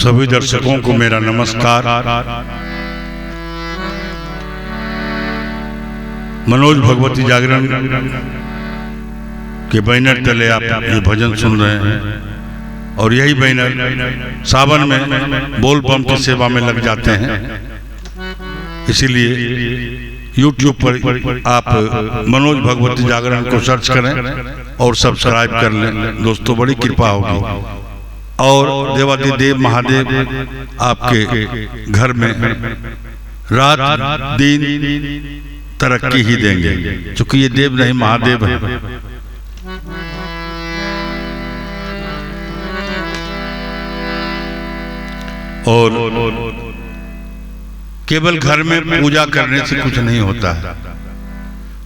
सभी दर्शकों को मेरा नमस्कार। मनोज भगवती जागरण के बैनर तले आप ये भजन सुन रहे हैं और यही बैनर सावन में बोल बम की सेवा में लग जाते हैं। इसीलिए YouTube पर आप मनोज भगवती जागरण को सर्च करें और सब्सक्राइब कर लें। दोस्तों बड़ी कृपा होगी और देवादिदेव महादेव आपके घर में रात दिन तरक्की ही देंगे, क्योंकि ये देव नहीं महादेव है। और केवल घर में पूजा करने से कुछ नहीं होता है।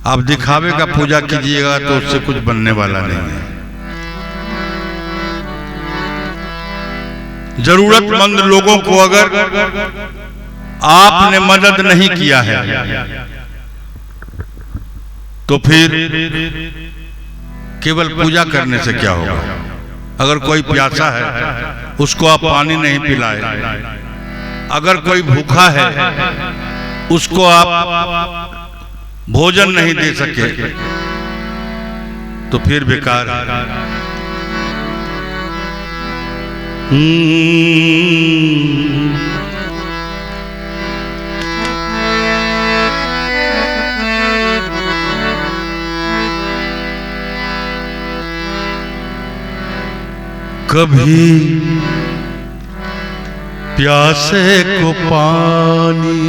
आप दिखावे का पूजा कीजिएगा तो उससे कुछ बनने वाला नहीं है। जरूरतमंद लोगों को अगर आपने मदद नहीं किया है तो फिर केवल पूजा करने से क्या होगा। अगर कोई प्यासा है उसको आप पानी नहीं पिलाए, अगर कोई भूखा है उसको आप भोजन नहीं दे सके तो फिर बेकार है। कभी प्यासे को पानी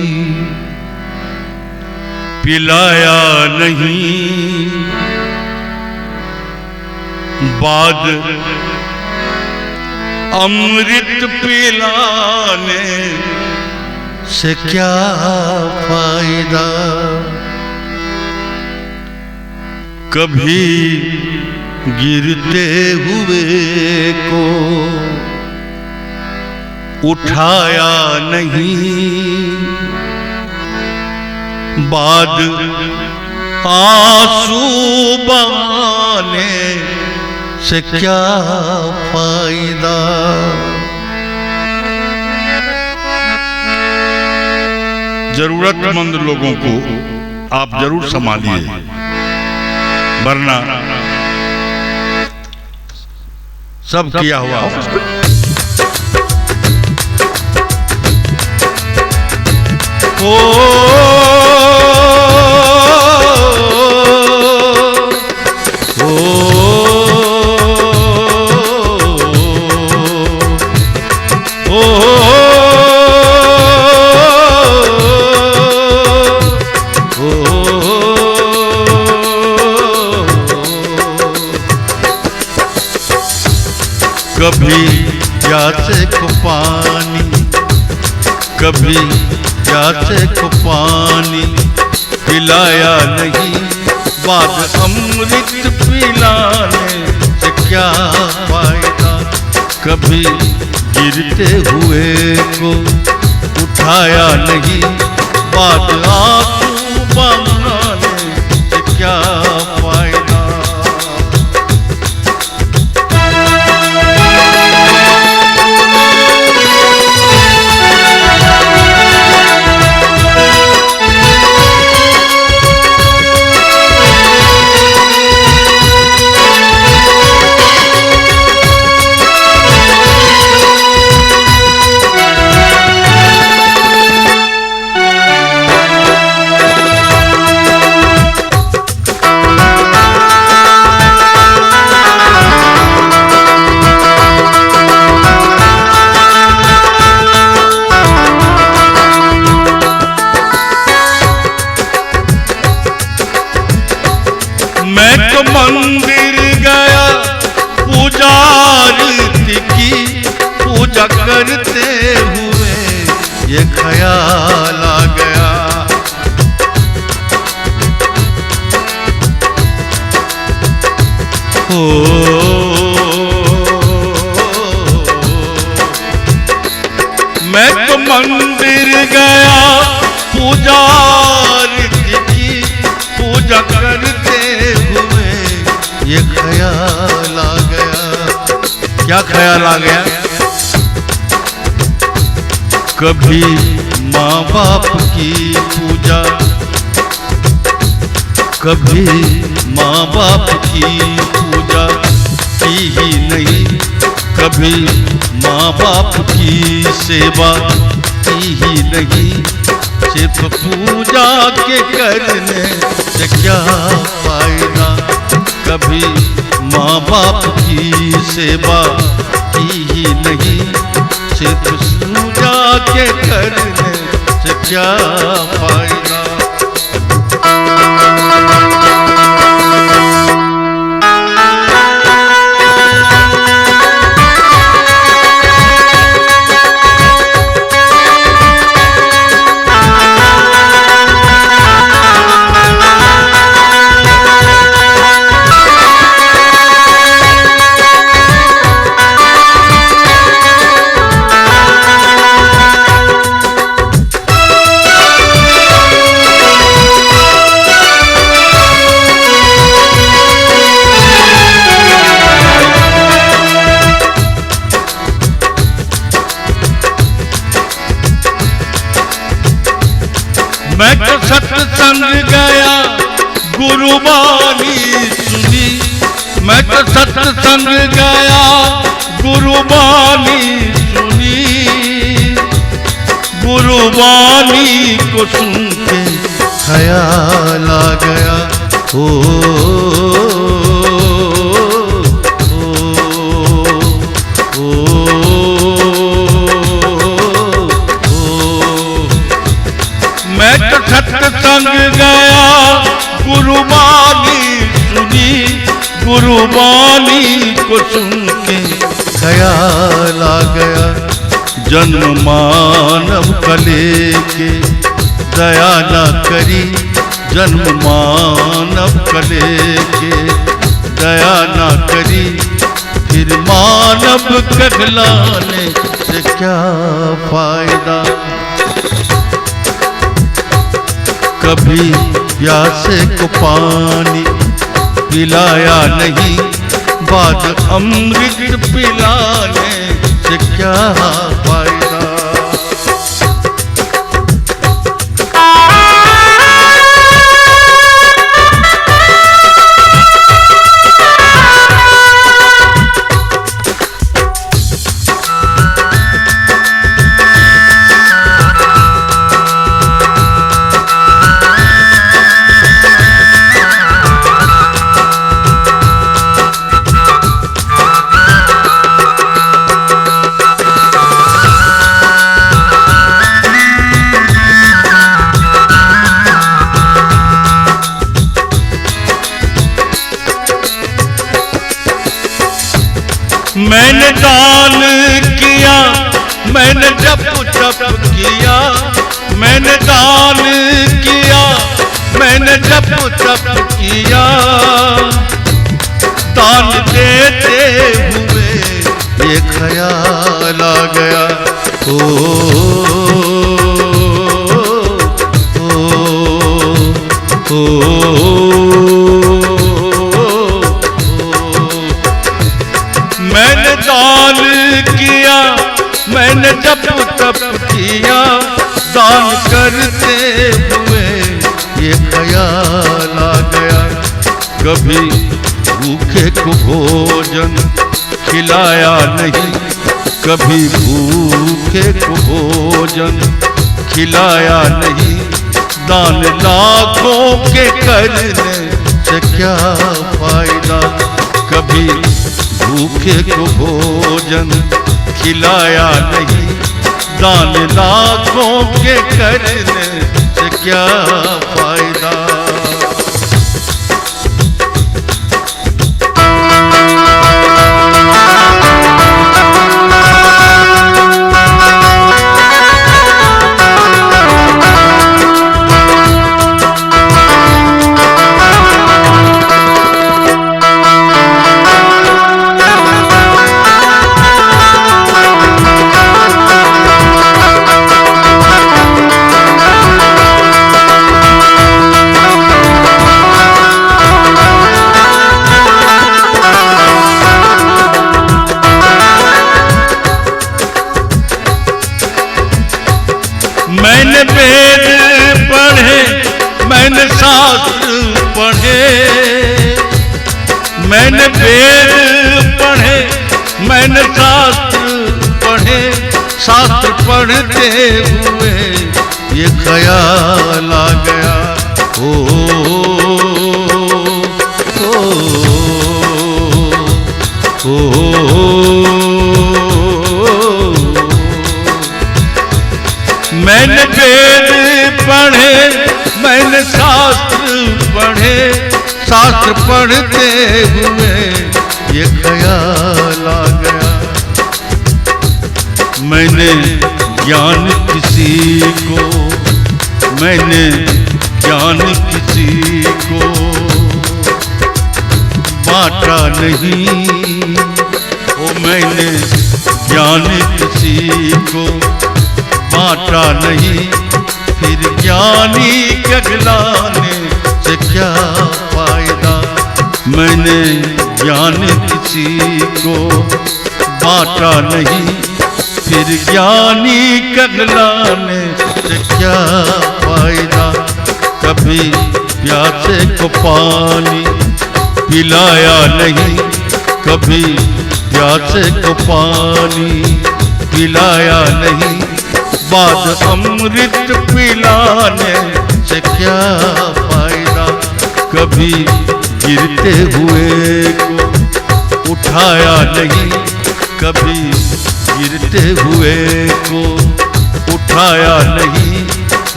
पिलाया नहीं, बाद अमृत पिलाने से क्या फायदा। कभी गिरते हुए को उठाया नहीं, बाद आंसू बहाने से क्या फायदा। जरूरतमंद लोगों को आप जरूर संभालिए, वरना सब किया हुआ कभी प्यासे को पानी, कभी प्यासे को पानी पिलाया नहीं, बाद अमृत पिलाने से क्या फायदा। कभी गिरते हुए को उठाया नहीं, बाद आंसू बहाने से क्या फायदा। मंदिर गया पुजारी की पूजा करते हुए ये ख्याल आ गया। मैं तो मंदिर गया पुजारी की पूजा करते हुए ये ख्याल आ गया। क्या ख्याल आ गया? कभी माँ बाप की पूजा, कभी माँ बाप की पूजा की ही नहीं, कभी माँ बाप की सेवा की ही नहीं। सिर्फ पूजा के करने से क्या फायदा, कभी माँ बाप की सेवा की ही नहीं। सिर्फ पूजा के करने से क्या फायदा। मैं तो सत्संग गया गुरुबानी सुनी, मैं तो सत्संग गया गुरुबानी सुनी। गुरुबानी को सुन के ख्याल आ गया, मैं तो सत्संग गया गुरुबानी सुनी। गुरुबानी को सुन के ख्याल आ गया, जन्म मानव कले के दया न करी, जन्म मानव कले के दया न करी। फिर मानव कहलाने से क्या फायदा, कभी प्यासे को पानी पिलाया नहीं, बाद अमृत पिलाने से क्या फायदा। मैंने दान किया, मैंने जप किया, मैंने दान किया, मैंने जप किया। दान देते हुए ये ख्याल आ गया, मैंने दान किया, मैंने जप किया। दान करते हुए ये ख्याल आ गया, कभी भूखे को भोजन खिलाया नहीं, कभी भूखे को भोजन खिलाया नहीं। दान लाखों के करने से क्या फायदा, कभी भूखे को भोजन खिलाया नहीं। दान लाखों के करने से क्या फायदा। मैंने वेद पढ़े, मैंने शास्त्र पढ़े, मैंने वेद पढ़े, मैंने शास्त्र पढ़े, शास्त्र पढ़ते हुए ये ख्याल आ गया, मैंने वेद पढ़े, मैंने शास्त्र पढ़े, शास्त्र पढ़ते हुए ये ख्याल आ गया, मैंने ज्ञान किसी को, मैंने ज्ञान किसी को बांटा नहीं, ओ मैंने ज्ञान किसी को बांटा नहीं, फिर ज्ञानी कहलाने से क्या फायदा, मैंने ज्ञान किसी को बांटा नहीं, फिर ज्ञानी कहलाने से क्या फायदा, कभी प्यासे को पानी पिलाया नहीं, कभी प्यासे को पानी पिलाया नहीं, बाद अमृत पिलाने से क्या फायदा, कभी गिरते हुए को उठाया नहीं, कभी गिरते हुए को उठाया नहीं,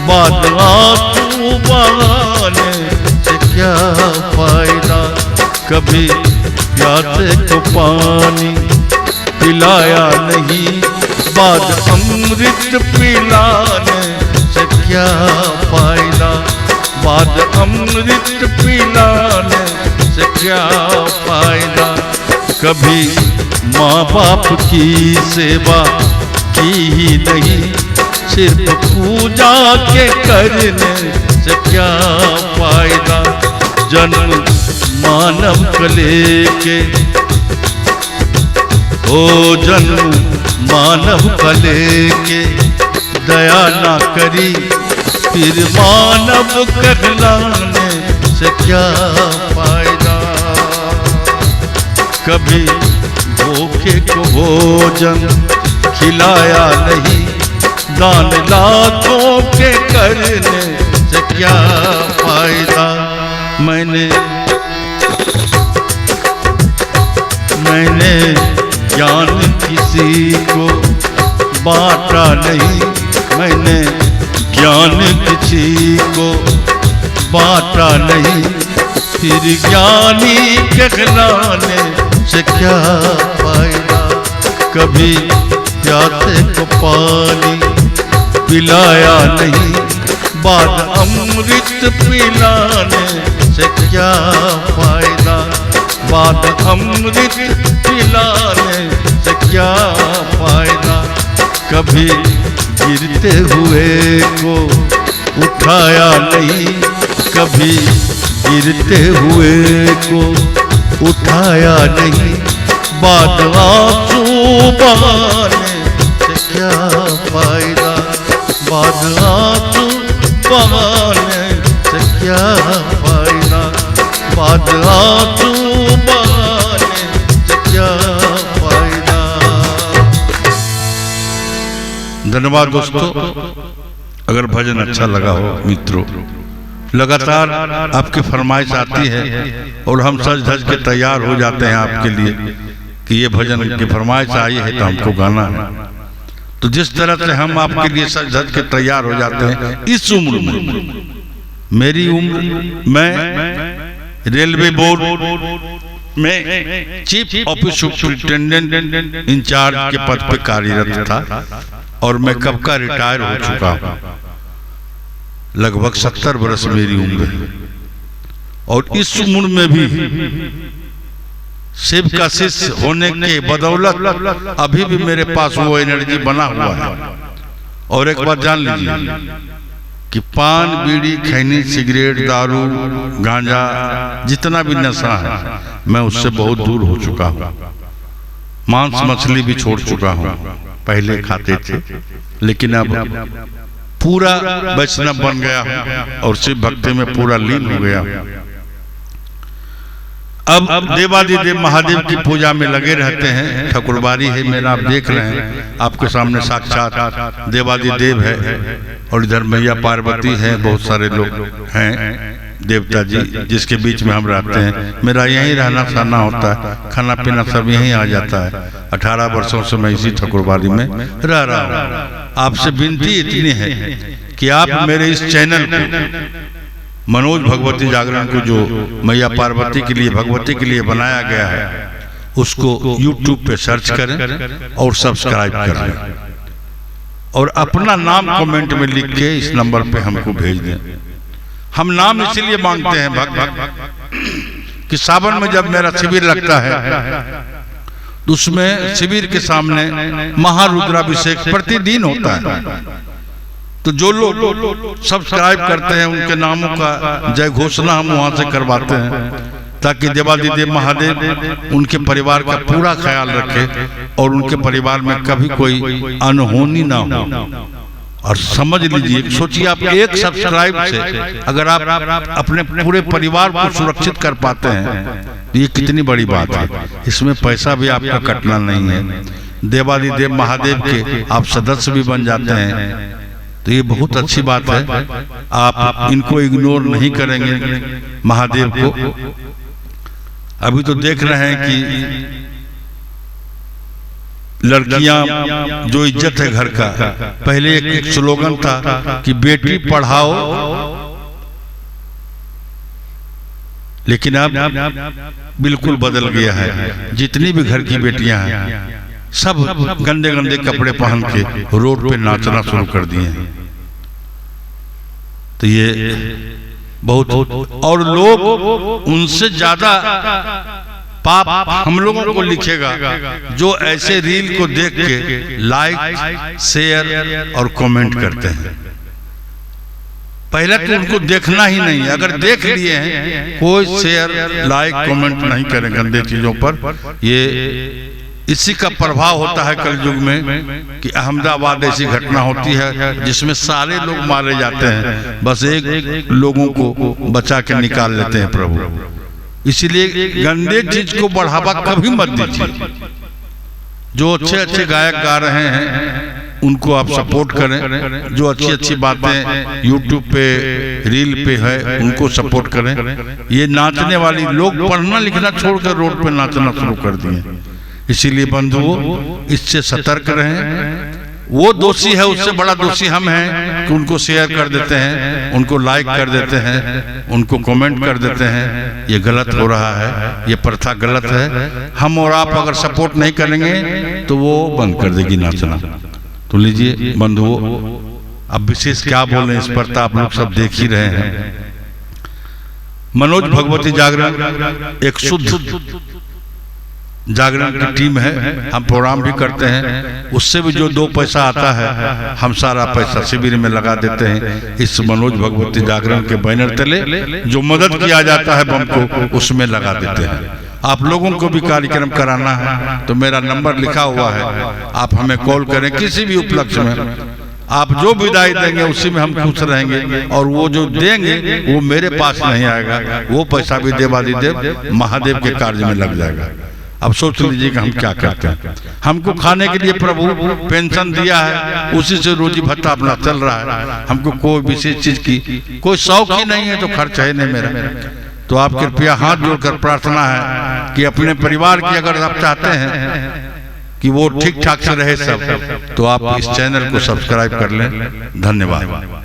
बाद आंसू बहाने से क्या फायदा, कभी प्यासे को पानी पिलाया नहीं, बाद अमृत पिलाने से क्या फायदा, बाद अमृत पिलाने से क्या फायदा, कभी माँ बाप की सेवा की ही नहीं, सिर्फ पूजा के करने से क्या फायदा, जन्म मानव कले के, ओ जन्म मानव कले के, दया ना करी फिर मानव कहलाने से क्या फायदा, कभी भूखे को भोजन खिलाया नहीं, दान लाखों के करने से क्या फायदा, मैंने ज्ञान किसी को बांटा नहीं, मैंने ज्ञान किसी को बांटा नहीं, फिर ज्ञानी कहलाने से क्या फायदा, कभी प्यासे को पानी पिलाया नहीं, बाद अमृत पिलाने से क्या फायदा, बाद अमृत पिलाने से क्या फायदा, कभी गिरते हुए को उठाया नहीं, कभी गिरते हुए को उठाया नहीं, बाद आंसू बहाने से क्या फायदा, बाद आंसू बहाने से क्या फायदा, बाद आंसू बहाने से क्या फायदा। धन्यवाद दोस्तों। अगर भजन अच्छा लगा हो मित्रों, लगातार आपकी फरमाइश आती है और हम सज धज के तैयार हो जाते हैं आपके लिए कि ये भजन की फरमाइश आई है तो हमको गाना है। तो जिस तरह से हम आपके लिए सज धज के तैयार हो जाते हैं, इस उम्र में, मेरी उम्र, मैं रेलवे बोर्ड में चीफ ऑफिस सुपरिटेंडेंट इंचार्ज के पद पर कार्यरत था और मैं कब का रिटायर हो चुका हूँ। लगभग 70 वर्ष मेरी उम्र है और इस उम्र में भी शिव का शिष्य होने के बदौलत अभी भी मेरे पास वो एनर्जी बना हुआ है। और एक बात जान लीजिए कि पान, बीड़ी, खैनी, सिगरेट, दारू, गांजा, जितना भी नशा है मैं उससे बहुत दूर हो चुका हूँ। मांस मछली भी छोड़ चुका हूँ। पहले खाते थे लेकिन अब पूरा वैष्णव बन गया हूँ और शिव भक्ति में पूरा लीन हो गया हूँ। अब देवादिदेव महादेव की पूजा में लगे रहते हैं। ठाकुरबाड़ी है मेरा, आप देख रहे हैं, आपके सामने साक्षात देवादिदेव है और इधर मैया पार्वती है, बहुत सारे लोग हैं देवता जी जिसके बीच में हम रहते हैं। मेरा यहीं रहना सहना होता है, खाना पीना सब यहीं आ जाता है। 18 वर्षों से मैं इसी ठाकुरबाड़ी में रह रहा हूँ। आपसे विनती इतनी है कि आप मेरे इस चैनल को, मनोज भगवती जागरण को, जो मैया पार्वती के लिए, भगवती के लिए बनाया गया है, उसको YouTube पे सर्च करें और सब्सक्राइब करें और अपना नाम कमेंट में लिख के इस नंबर पे हमको भेज दें। हम नाम इसलिए मांगते हैं भक्त कि सावन में जब मेरा शिविर लगता है तो उसमें शिविर के सामने महारुद्राभिषेक प्रतिदिन होता है। तो जो लोग सब्सक्राइब करते हैं उनके नामों का जय घोषणा हम वहां से करवाते हैं, ताकि देवादिदेव महादेव उनके परिवार का पूरा ख्याल रखे और उनके परिवार में कभी कोई अनहोनी ना हो। और समझ लीजिए, सोचिए आप एक सब्सक्राइब से अगर आप अपने पूरे परिवार को सुरक्षित कर पाते हैं तो ये कितनी बड़ी बात है। इसमें पैसा भी आपका कटना नहीं है। देवादिदेव महादेव के आप सदस्य भी बन जाते हैं तो ये बहुत अच्छी बात है। आप इनको इग्नोर नहीं करेंगे महादेव को। अभी तो देख रहे हैं कि लड़कियां जो इज्जत है घर का, पहले एक स्लोगन था कि बेटी पढ़ाओ, लेकिन अब बिल्कुल बदल गया है। जितनी भी घर की बेटियां हैं सब गंदे गंदे कपड़े पहन के रोड पे नाचना शुरू कर दिए हैं। तो ये बहुत, और लोग उनसे ज्यादा पाप हम लोगों को लिखेगा जो ऐसे रील को देख के लाइक, शेयर और कमेंट करते हैं। पहले तो उनको देखना ही नहीं, अगर देख लिए हैं कोई शेयर, लाइक, कमेंट नहीं करें गंदे चीजों पर। ये इसी का प्रभाव होता है कलयुग में कि अहमदाबाद ऐसी घटना होती है जिसमें सारे लोग मारे जाते हैं, बस एक लोगों को बचा के निकाल लेते हैं प्रभु। इसीलिए गंदे चीज को बढ़ावा कभी मत दीजिए। जो अच्छे अच्छे गायक गा रहे हैं उनको आप सपोर्ट करें, जो अच्छी अच्छी बातें YouTube पे, रील पे है उनको सपोर्ट करें। ये नाचने वाली लोग पढ़ना लिखना छोड़कर रोड पे नाचना शुरू कर दिए। इसीलिए बंधुओं, इससे सतर्क रहें। वो दोषी है, उससे बड़ा दोषी हम हैं कि उनको शेयर कर देते हैं, उनको लाइक कर देते हैं, उनको कमेंट कर देते हैं। ये गलत हो रहा है, ये प्रथा गलत है। हम और आप अगर सपोर्ट नहीं करेंगे तो वो बंद कर देगी नाचना। तो लीजिए बंधुओं, अब विशेष क्या बोलें इस पर, तो आप लोग सब देख ही रहे हैं। मनोज भगवती जागरण एक शुद्ध जागरण की टीम है। हम प्रोग्राम भी करते हैं, उससे भी जो 2 पैसा आता है हम सारा पैसा शिविर में लगा देते हैं। इस मनोज भगवती जागरण के बैनर तले जो मदद किया जाता है बम को, उसमें लगा देते हैं। आप लोगों को भी कार्यक्रम कराना है तो मेरा नंबर लिखा हुआ है, आप हमें कॉल करें किसी भी उपलक्ष्य में। आप जो विदाई देंगे उसी में हम खुश रहेंगे, और वो जो देंगे वो मेरे पास नहीं आएगा, वो पैसा भी देवादिदेव महादेव के कार्य में लग जाएगा। अब सोच लीजिए कि हम क्या करते हैं। हमको खाने के लिए प्रभु पेंशन दिया है, उसी से रोजी भत्ता अपना चल रहा है। हमको कोई विशेष चीज की कोई शौक ही नहीं है, तो खर्च है नहीं मेरा। तो आप कृपया हाथ जोड़कर प्रार्थना है कि अपने परिवार की अगर आप चाहते हैं कि वो ठीक ठाक से रहे सब, तो आप इस चैनल को सब्सक्राइब कर लें। धन्यवाद।